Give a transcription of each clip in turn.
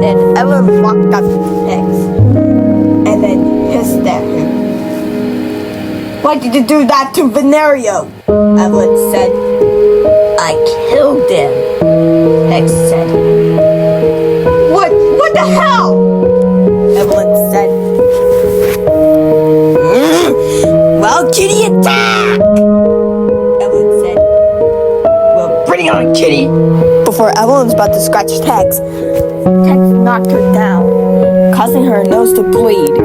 then Evelyn walked up to Tex and then hissed at him. Why did you do that to Venerio? Evelyn said. I killed him, Tex said. What the hell? Evelyn said. Well, Kitty, attack! Evelyn said. Well, bring it on, Kitty. Before Evelyn was about to scratch Tex knocked her down, causing her nose to bleed.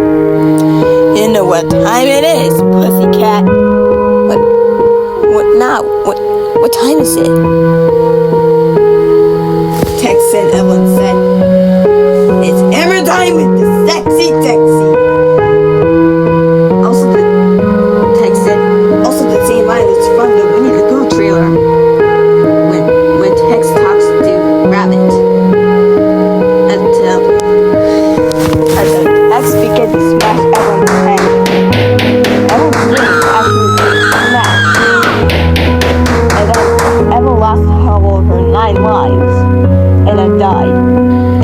You know what time it is, pussycat. What now? What time is it? Tex and Evelyn said, it's hammer time with the sexy Texy. Tex said, also the same line is from the Winnie the Pooh trailer. When Tex talks to Rabbit. Until Tex began to smash Evelyn's head. Evelyn's face actually smashed. And then Evelyn lost all of her 9 lives and then died.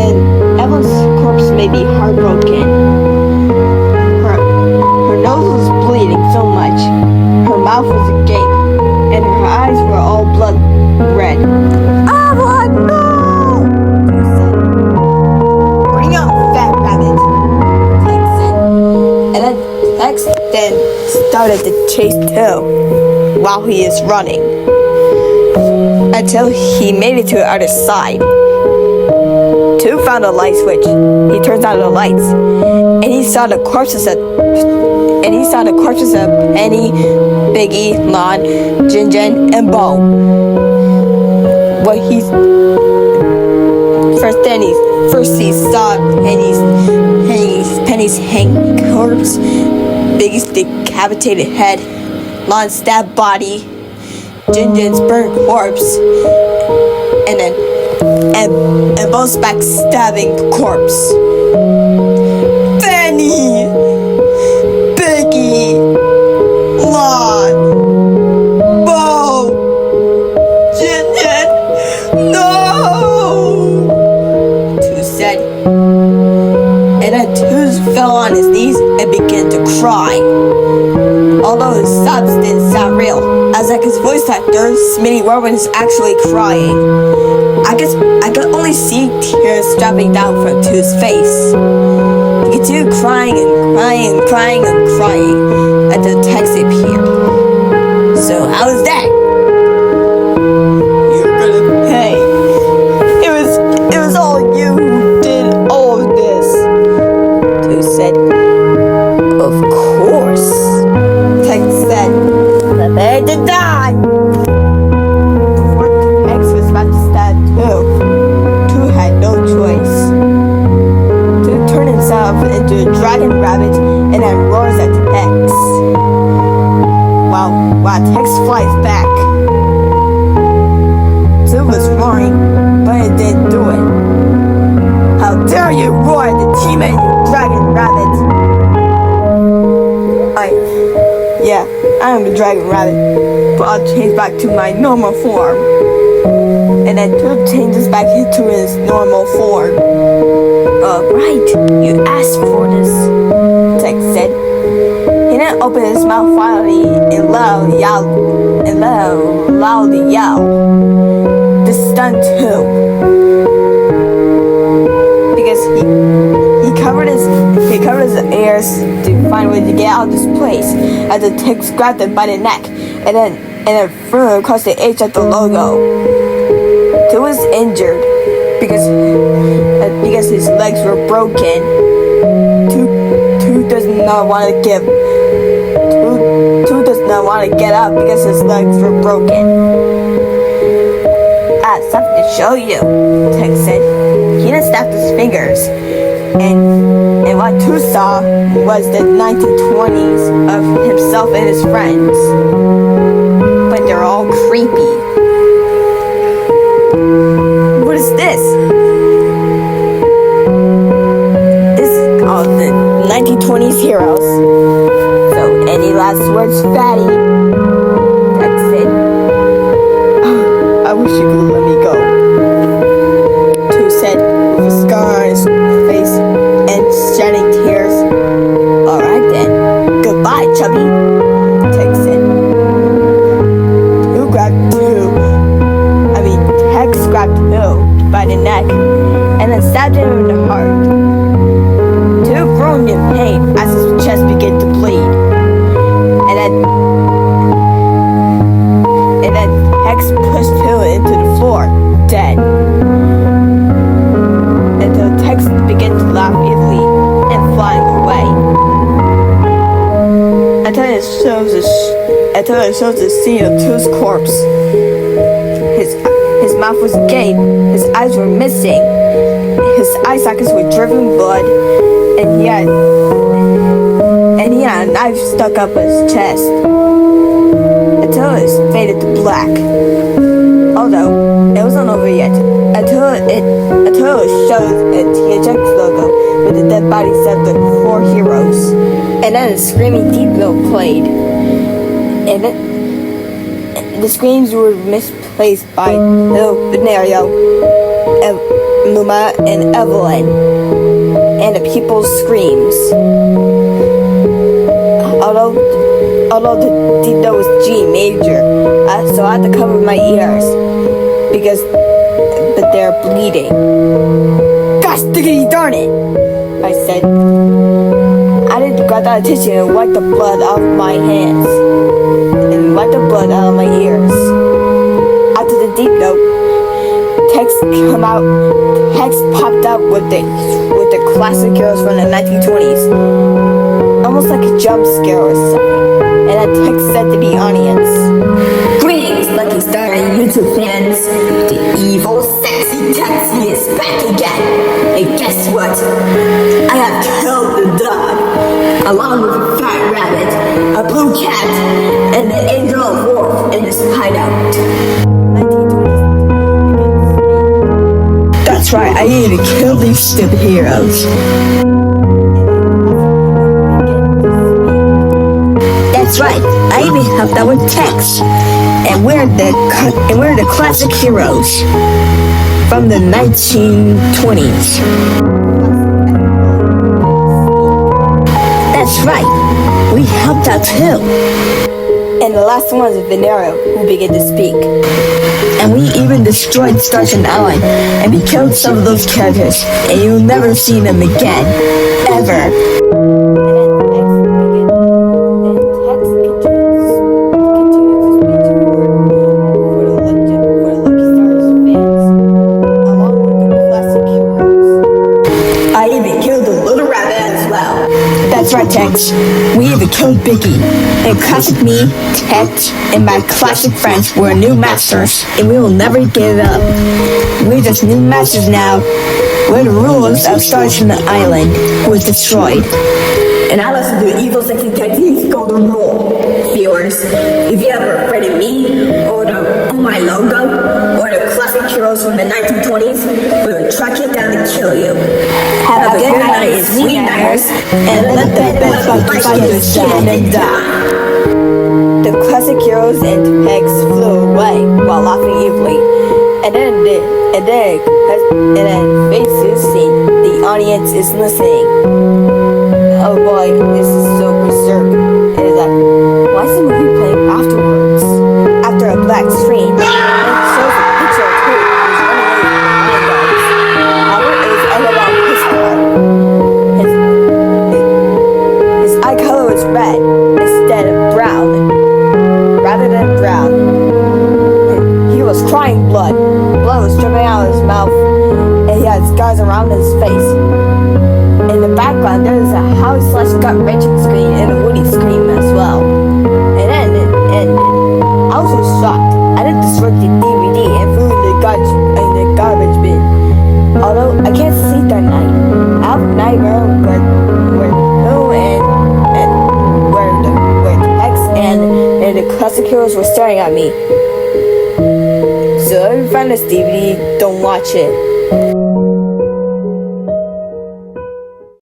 And Evelyn's corpse may be heartbroken. Her nose was bleeding so much. Her mouth was agape. And her eyes were all blood red. Evelyn, no! He said. Bring out Fat Rabbit, Tex said. And then Tex then started to chase too while he is running. Until he made it to the other side. 2 found a light switch. He turns on the lights, and he saw the corpses of Penny, Biggie, Lon, Jin, and Bo. First he saw Penny's hanging corpse, Biggie's decapitated head, Lon's stabbed body, Jin's burnt corpse, and Bo's backstabbing corpse. Penny, Biggie, Lon, Bo, Jin, no! 2 said, and then 2 fell on his knees and began to cry. Although his sobs didn't sound real, as like his voice actor, Smitty Warren is actually crying. I could only see tears dropping down from 2's face. He continued crying until Tex appeared. So how was that? You're gonna pay. It was all you who did all of this. 2 said, of course. Tex said, prepare to die. Before Tex was about to stab 2 had no choice. 2 turned himself into a dragon rabbit and then roars at Tex. While Tex flies back. 2 was roaring, but it didn't do it. How dare you roar at the teammate, you dragon rabbit! I am a dragon rabbit, but I'll change back to my normal form. And then 2 changes back into his normal form. Right, you asked for this, Tex said. He then opened his mouth wildly and loudly yelled. This stunned 2. Because he covered his ears to find a way to get out of this place. As the Tex grabbed him by the neck and then threw him across the edge of the logo. 2 was injured because his legs were broken. 2 does not want to get up because his legs were broken. I have something to show you, Tex said. He then snapped his fingers, and what 2 saw was the 1920s of himself and his friends. But they're all creepy. What is this? This is called the 1920s Heroes. So, any last words, Fatty? Tex said. I wish you could let me go. 2 said, with a scar on his stabbed him in the heart. Teal groaned in pain as his chest began to bleed. And then Tex pushed Teal into the floor, dead. Until Tex began to laugh evilly and flying away. Until it shows the scene of Teal's corpse. His mouth was agape, his eyes were missing, his eye sockets were dripping blood, and he had a knife stuck up his chest. Until it faded to black. Although it wasn't over yet, until it showed a THX logo with the dead bodies of the 4 heroes. And then a screaming deep note played. And then the screams were misplaced by Lil Venerio, Luma, and Evelyn. And the people's screams. Although the deep note was G major, so I had to cover my ears but they're bleeding. Gosh diggity darn it! I said. I did grab that tissue and wipe the blood off my hands and wipe the blood out of my ears. After the deep note, Tex popped out with the classic heroes from the 1920s, almost like a jump scare or something. And then Tex said to the audience, "Greetings, Lucky Star and YouTube fans. The evil, sexy Texy is back again. And guess what? I have killed the dog, along with a fat rabbit, a blue cat, and the angel of wolf in his hideout." That's right, I need to kill these stupid heroes. That's right, I even helped out with Tex. And we're the classic heroes from the 1920s. That's right, we helped out too. And the last one was Venerio, who began to speak. And we even destroyed Starshine Island, and we killed some of those characters, and you'll never see them again, ever. That's right, Tex. We even killed Biggie. And classic me, Tex, and my classic friends were new masters, and we will never give up. We're just new masters now. We're the rulers of Starshine Island, who was destroyed. And I listen to Evil Sexy Texy's Golden Rule. Viewers, if you ever afraid of me, or my logo, or the classic heroes from the 1920s, we will track you down and kill you. Have a good night and sweet nightmares, and let the best fighters shine and die. The classic heroes and Tex flew away while laughing evilly. And then faces seen, the audience is listening. Oh boy, this is so berserk. It is like, why is the movie playing afterwards? After a black screen, it shows a picture of who is running away from the guards. Albert is about his heart. His eye color was red instead of brown. Rather than brown. He was crying blood. Blood was dripping out of his mouth, and he had scars around his face. In the background, there is a house/gut-wrenching scream and a Woody scream as well. And I was so shocked. I didn't destroy the DVD and threw it in the garbage bin. Although I can't sleep that night, I have a nightmare where Tex and the classic heroes were staring at me. So if you find this DVD, don't watch it.